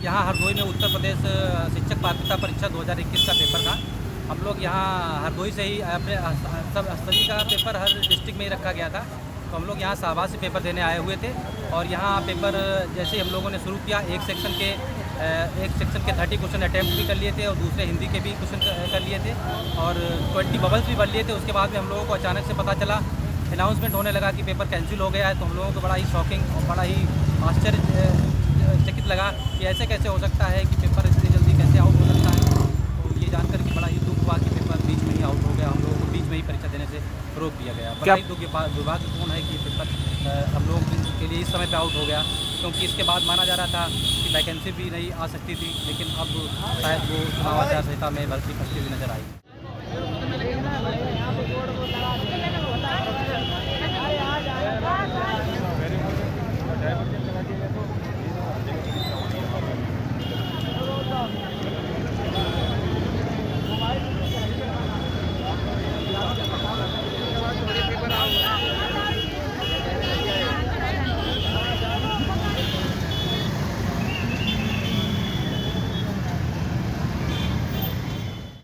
यहाँ हरदोई में उत्तर प्रदेश शिक्षक पात्रता परीक्षा 2021 का पेपर था। हम लोग यहाँ हरदोई से ही अपने सब सभी का पेपर हर डिस्ट्रिक्ट में ही रखा गया था, तो हम लोग यहाँ शाहबाद से पेपर देने आए हुए थे। और यहाँ पेपर जैसे हम लोगों ने शुरू किया, एक सेक्शन के 30 क्वेश्चन अटैम्प्ट भी कर लिए थे और दूसरे हिंदी के भी क्वेश्चन कर लिए थे और 20 बबल्स भी भर लिए थे। उसके बाद में हम लोगों को अचानक से पता चला, अनाउंसमेंट होने लगा कि पेपर कैंसिल हो गया है। तो हम लोगों को बड़ा ही शॉकिंग और बड़ा ही आश्चर्यचकित लगा कि ऐसे कैसे हो सकता है कि पेपर इतनी जल्दी कैसे आउट हो सकता है। तो ये जानकर के बड़ा ही दुख हुआ कि पेपर बीच में ही आउट हो गया, हम लोगों को बीच में ही परीक्षा देने से रोक दिया गया। बड़ा ही दुर्भाग्यपूर्ण है कि पेपर हम लोगों के लिए इस समय पे आउट हो गया, क्योंकि इसके बाद माना जा रहा था कि वैकेंसी भी नहीं आ सकती थी, लेकिन अब शायद वो चुनाव आचार संहिता में भर्ती फंसती हुई नजर आई।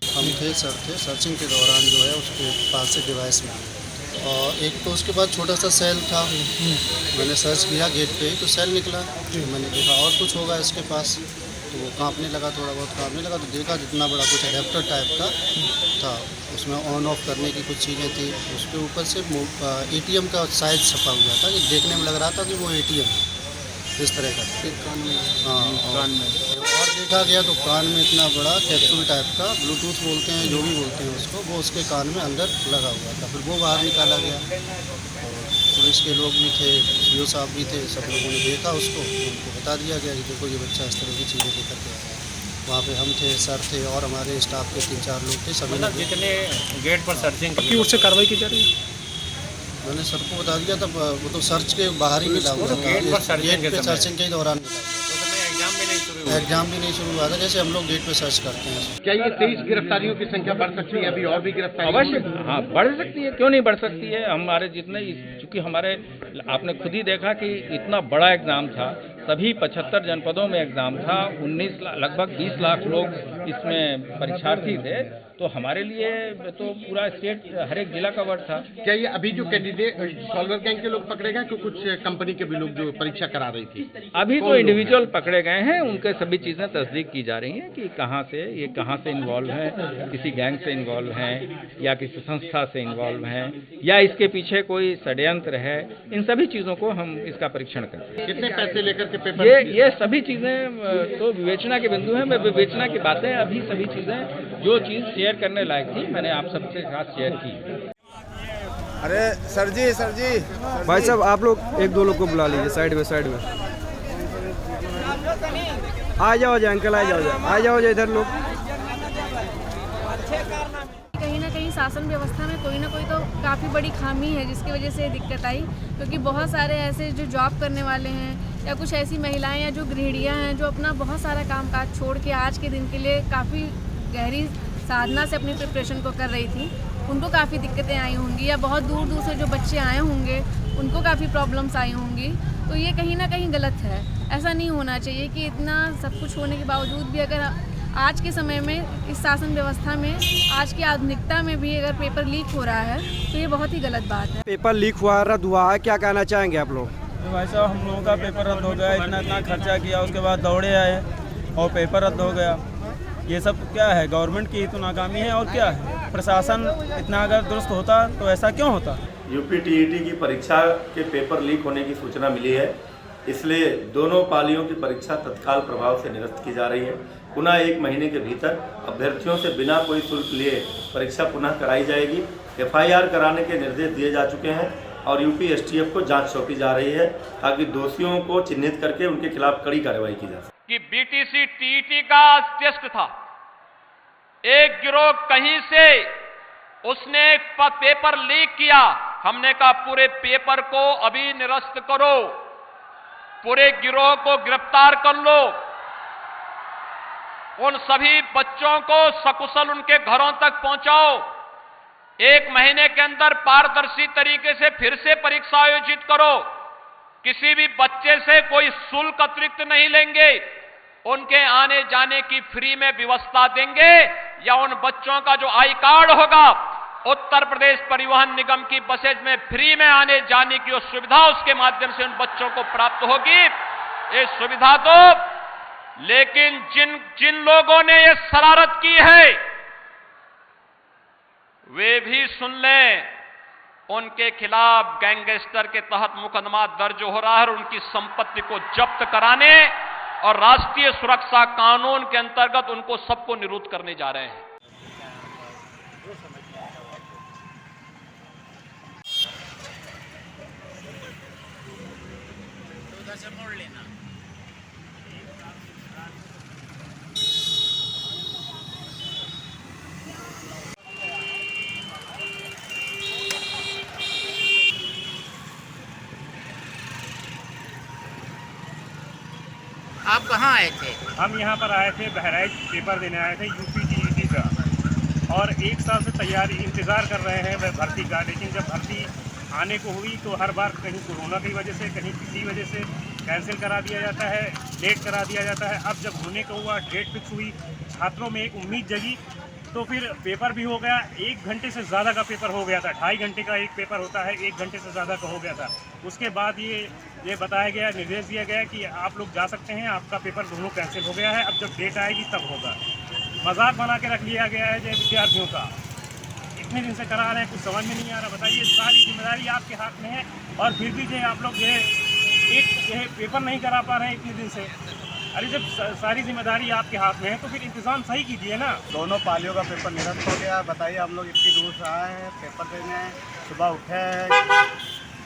हम थे सर्चिंग के दौरान जो है उसके पास से डिवाइस मिला और एक तो उसके बाद छोटा सा सेल था। मैंने सर्च किया गेट पे ही तो सेल निकला, तो मैंने देखा और कुछ होगा इसके पास, तो वो कांपने लगा, थोड़ा बहुत कांपने लगा। तो देखा जितना बड़ा कुछ अडेप्टर टाइप का था, उसमें ऑन ऑफ करने की कुछ चीज़ें थी। उसके ऊपर से ATM का साइज छपा हुआ था कि देखने में लग रहा था कि वो ATM है, इस तरह का। हाँ, कान में और देखा गया तो कान में इतना बड़ा कैप्सूल टाइप का, ब्लूटूथ बोलते हैं जो भी बोलते हैं उसको, वो उसके कान में अंदर लगा हुआ था। फिर वो बाहर निकाला गया और पुलिस के लोग भी थे, CO साहब भी थे, सब लोगों ने देखा उसको, उनको बता दिया गया कि देखो ये बच्चा इस तरह की चीज़ें लेकर के आया है। वहाँ पे हम थे, सर थे और हमारे स्टाफ के 3-4 लोग थे। सभी जितने गेट पर सर्चिंग की ओर से कार्रवाई की जा रही है। मैंने सर को बता दिया था, वो तो सर्च के बाहर ही मिला हुआ था, गेट पे सर्चिंग के दौरान मिला। एग्जाम भी नहीं शुरू हुआ था, जैसे हम लोग गेट पे सर्च करते हैं। क्या ये 23 गिरफ्तारियों की संख्या बढ़ सकती है? अभी और भी गिरफ्तारी अवश्य, हाँ बढ़ सकती है, क्यों नहीं बढ़ सकती है। हमारे जितने, चूँकि हमारे आपने खुद ही देखा कि इतना बड़ा एग्ज़ाम था, सभी 75 जनपदों में एग्ज़ाम था, 19 लगभग 20 लाख लोग इसमें परीक्षार्थी थे, तो हमारे लिए तो पूरा स्टेट हर एक जिला कवर था। क्या ये अभी जो कैंडिडेट सॉल्वर गैंग के लोग पकड़े गए कि कुछ कंपनी के भी लोग जो परीक्षा करा रही थी? अभी तो इंडिविजुअल पकड़े गए हैं, उनके सभी चीज़ें तस्दीक की जा रही हैं कि कहाँ से इन्वॉल्व हैं, किसी गैंग से इन्वॉल्व हैं या किसी संस्था से इन्वॉल्व हैं या इसके पीछे कोई षड्यंत्र है। इन सभी चीज़ों को हम इसका परीक्षण करते हैं। कितने पैसे लेकर के पेपर? ये सभी चीज़ें तो विवेचना के बिंदु हैं। मैं विवेचना की बातें, अभी सभी चीज़ें जो चीज़ शेयर करने लायक थी मैंने आप सबके साथ शेयर की। अरे सर जी भाई साहब, आप लोग 1-2 लोग को बुला लीजिए साइड में। आ जाओ अंकल, आ जाओ इधर लोग। कहीं ना कहीं शासन व्यवस्था में कोई ना कोई तो काफ़ी बड़ी खामी है, जिसकी वजह से दिक्कत आई। क्योंकि बहुत सारे ऐसे जो जॉब करने वाले हैं या कुछ ऐसी महिलाएं या जो गृहिणियां हैं जो अपना बहुत सारा कामकाज छोड़ के आज के दिन के लिए काफ़ी गहरी साधना से अपनी प्रिपरेशन को कर रही थी, उनको काफ़ी दिक्कतें आई होंगी। या बहुत दूर से जो बच्चे आए होंगे उनको काफ़ी प्रॉब्लम्स आई होंगी। तो ये कहीं ना कहीं गलत है, ऐसा नहीं होना चाहिए कि इतना सब कुछ होने के बावजूद भी अगर आज के समय में इस शासन व्यवस्था में, आज की आधुनिकता में भी अगर पेपर लीक हो रहा है तो ये बहुत ही गलत बात है। पेपर लीक हुआ, रद्द हुआ है, क्या कहना चाहेंगे आप लोग? तो भाई साहब, हम लोगों का पेपर रद्द हो गया, इतना खर्चा किया, उसके बाद दौड़े आए और पेपर रद्द हो गया। ये सब क्या है? गवर्नमेंट की तो नाकामी है और क्या है? प्रशासन इतना अगर दुरुस्त होता तो ऐसा क्यों होता? यूपी TET की परीक्षा के पेपर लीक होने की सूचना मिली है, इसलिए दोनों पालियों की परीक्षा तत्काल प्रभाव से निरस्त की जा रही है। पुनः 1 महीने के भीतर अभ्यर्थियों से बिना कोई शुल्क लिए परीक्षा पुनः कराई जाएगी। FIR कराने के निर्देश दिए जा चुके हैं और UP STF को जांच सौंपी जा रही है, ताकि दोषियों को चिन्हित करके उनके खिलाफ कड़ी कार्रवाई की जा सके। कि BTC TET का टेस्ट था, एक गिरोह कहीं से उसने पेपर लीक किया। हमने कहा पूरे पेपर को अभी निरस्त करो, पूरे गिरोह को गिरफ्तार कर लो, उन सभी बच्चों को सकुशल उनके घरों तक पहुंचाओ। 1 महीने के अंदर पारदर्शी तरीके से फिर से परीक्षा आयोजित करो। किसी भी बच्चे से कोई शुल्क अतिरिक्त नहीं लेंगे। उनके आने जाने की फ्री में व्यवस्था देंगे या उन बच्चों का जो आई कार्ड होगा उत्तर प्रदेश परिवहन निगम की बसेज में फ्री में आने जाने की जो सुविधा उसके माध्यम से उन बच्चों को प्राप्त होगी, ये सुविधा तो, लेकिन जिन लोगों ने ये शरारत की है वे भी सुन लें, उनके खिलाफ गैंगस्टर के तहत मुकदमा दर्ज हो रहा है और उनकी संपत्ति को जब्त कराने और राष्ट्रीय सुरक्षा कानून के अंतर्गत उनको सबको निरुद्ध करने जा रहे हैं। आप कहाँ आए थे? हम यहाँ पर आए थे, बहराइच पेपर देने आए थे यूपी जीईटी का, और एक साल से तैयारी इंतज़ार कर रहे हैं वह भर्ती का, लेकिन जब भर्ती आने को हुई तो हर बार कहीं कोरोना की वजह से, कहीं किसी वजह से कैंसिल करा दिया जाता है, लेट करा दिया जाता है। अब जब होने को हुआ, डेट फिक्स हुई, छात्रों में एक उम्मीद जगी, तो फिर पेपर भी हो गया। 1 घंटे से ज़्यादा का पेपर हो गया था, 2.5 घंटे का एक पेपर होता है, 1 घंटे से ज़्यादा का हो गया था। उसके बाद ये बताया गया, निर्देश दिया गया कि आप लोग जा सकते हैं, आपका पेपर दोनों कैंसिल हो गया है, अब जब डेट आएगी तब होगा। मजाक बना के रख लिया गया है जो विद्यार्थियों का, इतने दिन से करा रहे हैं, कुछ समझ में नहीं आ रहा। बताइए, सारी जिम्मेदारी आपके हाथ में है और फिर भी जो आप लोग जो है एक पेपर नहीं करा पा रहे हैं इतने दिन से। अरे जब सारी जिम्मेदारी आपके हाथ में है तो फिर इंतजाम सही कीजिए ना। दोनों पालियों का पेपर निरस्त हो गया। बताइए, हम लोग इतनी दूर से आए हैं पेपर देने, सुबह उठे हैं,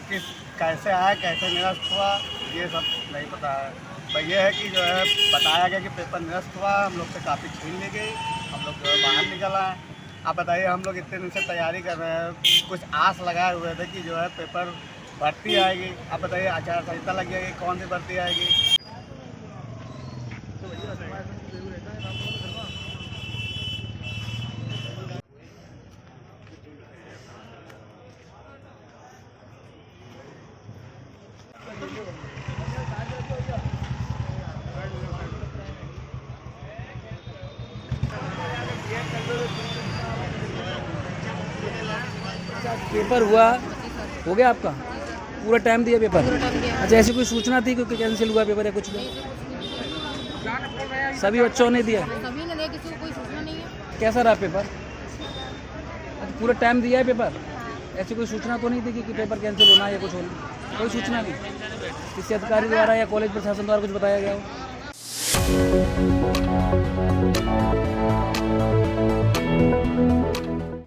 किस कैसे आए, कैसे निरस्त हुआ, ये सब नहीं पता है। भाई ये है कि जो है बताया गया कि पेपर निरस्त हुआ, हम लोग से काफ़ी छीन ली गई, हम लोग बाहर निकल आए। आप बताइए, हम लोग इतने दिन से तैयारी कर रहे हैं, कुछ आस लगाए हुए थे कि जो है पेपर भर्ती आएगी। आप बताइए, आचार संहिता लग जाएगी, कौन सी भर्ती आएगी? पेपर हुआ, हो गया आपका पूरा टाइम दिया पेपर? अच्छा, ऐसी कोई सूचना थी क्योंकि कैंसिल हुआ पेपर या कुछ भी? सभी बच्चों ने दिया? सभी ने दिया, किसी को कोई सूचना नहीं है। कैसा रहा पेपर? अच्छा, पूरा टाइम दिया है पेपर? ऐसी कोई सूचना तो नहीं थी कि पेपर कैंसिल होना है या कुछ होना? कोई सूचना नहीं किसी अधिकारी द्वारा या कॉलेज प्रशासन द्वारा कुछ बताया गया हो?